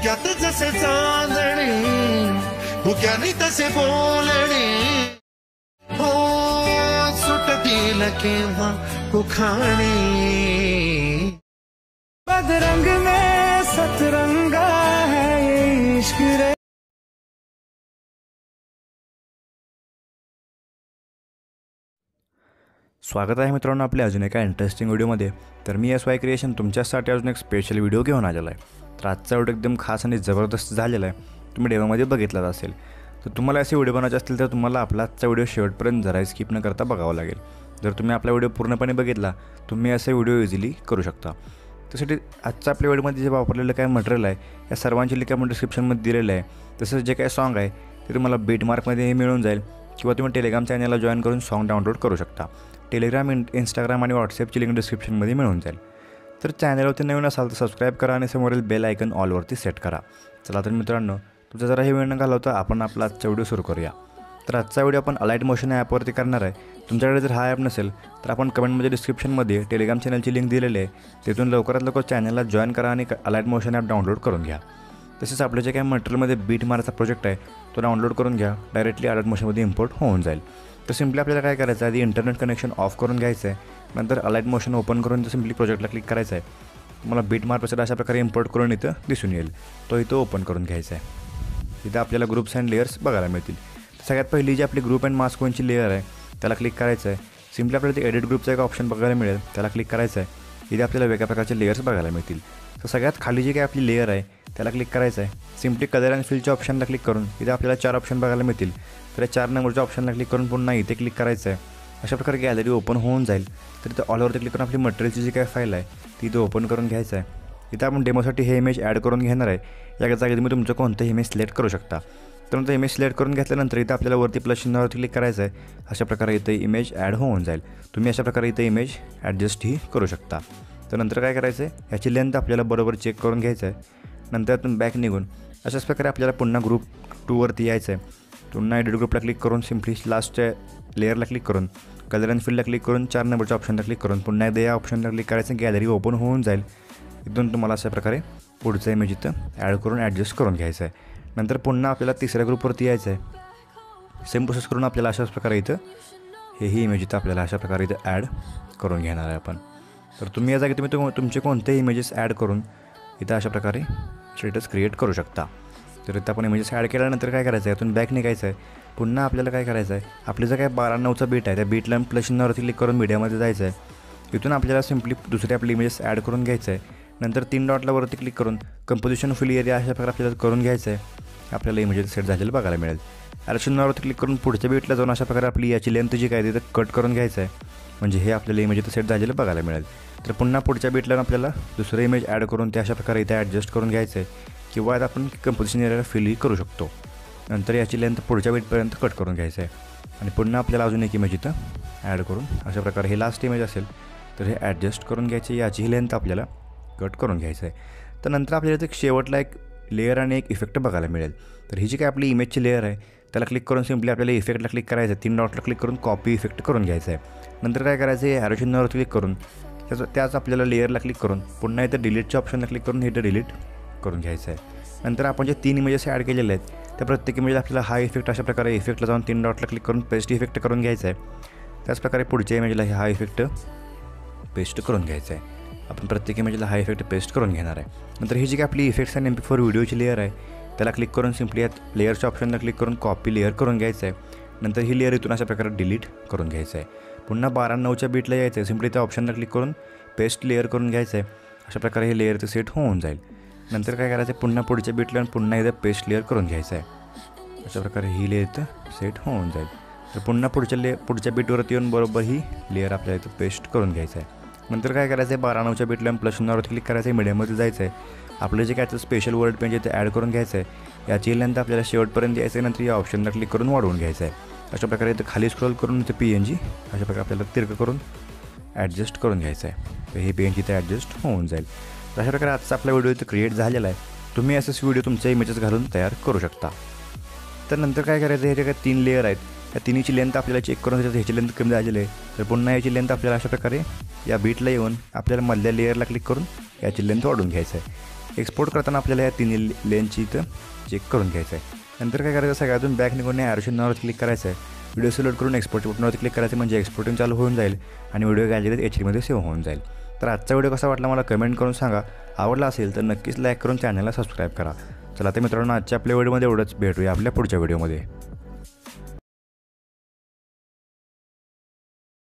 धुक्यात जसे चांदणे हुक्याने तसे बोलणे हो सुटतील केव्हा उखाणे बदरंग में सतरंगा है ये इश्क रे। स्वागत आहे मित्रांनो आपल्या अजून एका इंटरेस्टिंग व्हिडिओमध्ये। तर मी SY क्रिएशन तुमच्यासाठी अजून एक स्पेशल व्हिडिओ घेऊन आलेला आहे। तर आजचा व्हिडिओ एकदम खास आणि जबरदस्त झालेला आहे, तुम्ही डेमोमध्ये बघितलाच असेल। तर तुम्हाला असे व्हिडिओ बनवायचे असतील तर तुम्हाला आपला आजचा व्हिडिओ शेवटपर्यंत जरा स्किप न करता बघावा लागेल। जर तुम्ही आपला व्हिडिओ पूर्णपणे बघितला तुम्ही असे व्हिडिओ इझिली करू शकता। त्यासाठी आजच्या आपल्या व्हिडिओमध्ये जे वापरलेलं काय मटेरियल आहे या सर्वांची लिंक आपण डिस्क्रिप्शनमध्ये दिलेलं आहे। तसंच जे काही सॉन्ग आहे ते तुम्हाला बीटमार्कमध्ये मिळून जाईल किंवा तुम्ही टेलिग्राम चॅनलला जॉईन करून सॉन्ग डाउनलोड करू शकता। टेलिग्राम, इंस्टाग्राम आणि व्हॉट्सॲपची लिंक डिस्क्रिप्शनमध्ये मिळून जाईल। तर चॅनलवरती नवीन असाल तर सबस्क्राईब करा आणि समोरील बेल आयकन ऑलवरती सेट करा। चला तर मित्रांनो, तुमचा जरा हे वेळ न घालवता आपण आपला आजचा व्हिडिओ सुरू करूया। तर आजचा व्हिडिओ आपण अलाइट मोशन ॲपवरती करणार आहे। तुमच्याकडे जर हा ॲप नसेल तर आपण कमेंटमध्ये डिस्क्रिप्शनमध्ये टेलिग्राम चॅनलची लिंक दिलेली आहे, तिथून लवकरात लवकर चॅनलला जॉईन करा आणि अलाइट मोशन ॲप डाउनलोड करून घ्या। तसेच आपल्या जे काही मटेरियलमध्ये बीट मारचा प्रोजेक्ट आहे तो डाउनलोड करून घ्या, डायरेक्टली अलाइट मोशनमध्ये इम्पोर्ट होऊन जाईल। तर सिम्पली आपल्याला काय करायचं आहे, आधी इंटरनेट कनेक्शन ऑफ करून घ्यायचं आहे, नंतर अलाइट मोशन ओपन करून तर सिम्पली प्रोजेक्टला क्लिक करायचं आहे। तुम्हाला बीट मार प्रोजेक्ट अशा प्रकारे इम्पोर्ट करून इथं दिसून येईल, तो इथं ओपन करून घ्यायचा आहे। इथं आपल्याला ग्रुप्स अँड लेयर्स बघायला मिळतील। सगळ्यात पहिली जी आपली ग्रुप अँड मास्क कोणची लेयर आहे त्याला क्लिक करायचं आहे। सिम्पली आपल्याला ते एडिट ग्रुपचा एक ऑप्शन बघायला मिळेल, त्याला क्लिक करायचं आहे। इथे आपल्याला वेगळ्या प्रकारचे लेयर्स बघायला मिळतील। तर सगळ्यात खाली जी काही आपली लेयर आहे त्याला क्लिक करायचं आहे। सिम्पली कलर अँड फिलच्या ऑप्शनला क्लिक करून इथे आपल्याला 4 ऑप्शन बघायला मिळतील। तर या 4 नंबरच्या ऑप्शनला क्लिक करून पुन्हा इथे क्लिक करायचं आहे। अशा प्रकारे गॅलरी ओपन होऊन जाईल। तर इथं ऑलवरती क्लिक करून आपली मटेरियलची जी काही फाईल आहे ती इथे ओपन करून घ्यायचं आहे। इथं आपण डेमोसाठी हे इमेज ॲड करून घेणार आहे। या जागी तुम्ही तुमचं कोणतं इमेज सिलेक्ट करू शकता। तर इमेज सिलेक्ट करून घेतल्यानंतर इथं आपल्याला वरती प्लस चिन्हावरती क्लिक करायचं आहे। अशा प्रकारे इथे इमेज ॲड होऊन जाईल। तुम्ही अशा प्रकारे इथे इमेज ॲडजस्टही करू शकता। तर नंतर काय करायचं आहे, ह्याची लेंथ आपल्याला बरोबर चेक करून घ्यायचं आहे। नंतर यातून बॅक निघून अशाच प्रकारे आपल्याला पुन्हा ग्रुप 2 वरती यायचं आहे। पुन्हा एडिट ग्रुपला क्लिक करून सिम्पली लास्टच्या लेअरला क्लिक करून कलर अँड फिलला क्लिक करून 4 नंबरच्या ऑप्शनला क्लिक करून पुन्हा एकदा या ऑप्शनला क्लिक करायचं, गॅलरी ओपन होऊन जाईल। इथून तुम्हाला अशा प्रकारे पुढचा इमेज इथं ॲड करून ॲडजस्ट करून घ्यायचं आहे। नंतर पुन्हा आपल्याला तिसऱ्या ग्रुपवरती यायचं आहे। सेम प्रोसेस करून आपल्याला अशाच प्रकारे इथं हेही इमेज इथं आपल्याला अशा प्रकारे इथं ॲड करून घेणार आहे आपण। तर तुम्ही या जागी तुमचे कोणतेही इमेजेस ॲड करून इथं अशा प्रकारे स्टेटस क्रिएट करू शकता। तर इथं आपण इमेजेस ॲड केल्यानंतर काय करायचं आहे, यातून बॅक निघायचं आहे। पुन्हा आपल्याला काय करायचं आहे, आपलं जर काय 12:9चा बीट आहे त्या बीटला प्लस चिन्हावरती क्लिक करून मीडियामध्ये जायचं आहे। इथून आपल्याला सिम्पली दुसरे आपले इमेजेस ॲड करून घ्यायचं आहे। नंतर 3 डॉटला वरती क्लिक करून कंपोजिशन फुल एरिया अशा प्रकारे आपल्याला करून घ्यायचं आहे। आपल्याला इमेजेस सेट झालेलं बघायला मिळेल। ॲरो चिन्हावरती क्लिक करून पुढच्या बीटला जाऊन अशा प्रकारे आपली याची लेंथ जी काय तिथं कट करून घ्यायचं आहे, म्हणजे हे आपल्याला इमेज इथं सेट झालेलं बघायला मिळेल। तर पुन्हा पुढच्या बीटला आपल्याला दुसरं इमेज ॲड करून ते अशा प्रकारे इथे ॲडजस्ट करून घ्यायचं आहे किंवा आता आपण कंपोजिशन एरियाला फिलही करू शकतो। नंतर याची लेंथ पुढच्या बीटपर्यंत कट करून घ्यायचं आहे आणि पुन्हा आपल्याला अजून एक इमेज इथं ॲड करून अशा प्रकारे हे लास्ट इमेज असेल तर हे ॲडजस्ट करून घ्यायचे, याचीही लेंथ आपल्याला कट करून घ्यायचं आहे। तर नंतर आपल्याला एक शेवटला एक लेअर आणि एक इफेक्ट बघायला मिळेल। तर ही जी काय आपली इमेजची लेअर आहे त्याला क्लिक करून सिम्पली आपल्याला इफेक्टला क्लिक करायचं आहे। 3 डॉटला क्लिक करून कॉपी इफेक्ट करून घ्यायचं आहे। नंतर काय करायचं आहे, ॲरो चिन्हावर क्लिक करून त्याच आपल्याला लेअरला क्लिक करून पुन्हा इथं डिलीटच्या ऑप्शनला क्लिक करून इथं डिलीट करून घ्यायचं आहे। नंतर आपण जे 3 इमेजेस ॲड केलेले आहेत त्या प्रत्येक इमेजला आपल्याला हा इफेक्ट अशा प्रकारे इफेक्टला जाऊन 3 डॉटला क्लिक करून पेस्ट इफेक्ट करून घ्यायचं आहे। त्याचप्रकारे पुढच्या इमेजला हा इफेक्ट पेस्ट करून घ्यायचा आहे। आपण प्रत्येक इमेजला हा इफेक्ट पेस्ट करून घेणार आहे। नंतर ही जी काय आपली इफेक्ट्स आणि MP4 व्हिडिओची लेअर आहे त्याला क्लिक करून सिम्पली यात लेअरच्या ऑप्शनला क्लिक करून कॉपी लेअर करून घ्यायचं आहे। नंतर ही लेअर इथून अशा प्रकारे डिलीट करून घ्यायचं आहे। पुन्हा 12:9च्या बीटला यायचं आहे, सिम्पली त्या ऑप्शनला क्लिक करून पेस्ट लेअर करून घ्यायचं आहे। अशा प्रकारे हे लेअर इथं सेट होऊन जाईल। नंतर काय करायचं आहे, पुन्हा पुढच्या बीटला पुन्हा इथं पेस्ट लेअर करून घ्यायचं आहे। अशा प्रकारे ही लेअर इथं सेट होऊन जाईल। तर पुन्हा पुढच्या बीटवरती येऊन बरोबर ही लेअर आपल्याला इथं पेस्ट करून घ्यायचं आहे। नंतर काय करायचं आहे, 12:9च्या बीटला प्लस चिन्हावरती क्लिक करायचं आहे, मीडियममध्ये जायचं आहे। आपलं जे काय स्पेशल वर्ड पेज इथे ॲड करून घ्यायचं आहे, याची लेंथ आपल्याला शेवटपर्यंत यायचं आहे। नंतर या ऑप्शनला क्लिक करून वाढवून घ्यायचं आहे। अशा प्रकारे इथं खाली स्क्रॉल करून इथं PNG अशा प्रकारे आपल्याला तिरकं करून ॲडजस्ट करून घ्यायचं आहे। तर हे PNG इथे ॲडजस्ट होऊन जाईल। तर अशा प्रकारे आजचा आपला व्हिडिओ इथं क्रिएट झालेला आहे। तुम्ही असेच व्हिडिओ तुमच्या इमेजेस घालून तयार करू शकता। तर नंतर काय करायचं, हे जे काय 3 लेअर आहेत या तिन्हीची लेंथ आपल्याला चेक करून ह्याची लेंथ कमी झालेली आहे। तर पुन्हा याची लेंथ आपल्याला अशा प्रकारे या बीटला येऊन आपल्याला मधल्या लेअरला क्लिक करून याची लेंथ वाढवून घ्यायचं आहे। एक्सपोर्ट करताना आपल्याला या तिन्ही लेनची इथं चेक करून घ्यायचं आहे. नंतर काय करायचं, सगळ्यातून बॅक निघून या ॲरो चिन्हावर क्लिक करायचं आहे. व्हिडिओ सिलेक्ट करून एक्सपोर्ट बटनावरती क्लिक करायचं, म्हणजे एक्सपोर्टिंग चालू होऊन जाईल आणि व्हिडिओ गॅलरीत HD सेव्ह होऊन जाईल. तर आजचा व्हिडिओ कसा वाटला मला कमेंट करून सांगा. आवडला असेल तर नक्कीच लाईक करून चॅनलला सबस्क्राईब करा. चला तर मित्रांनो, आजच्या आपल्या व्हिडिओमध्ये एवढंच. भेटूया आपल्या पुढच्या व्हिडिओमध्ये.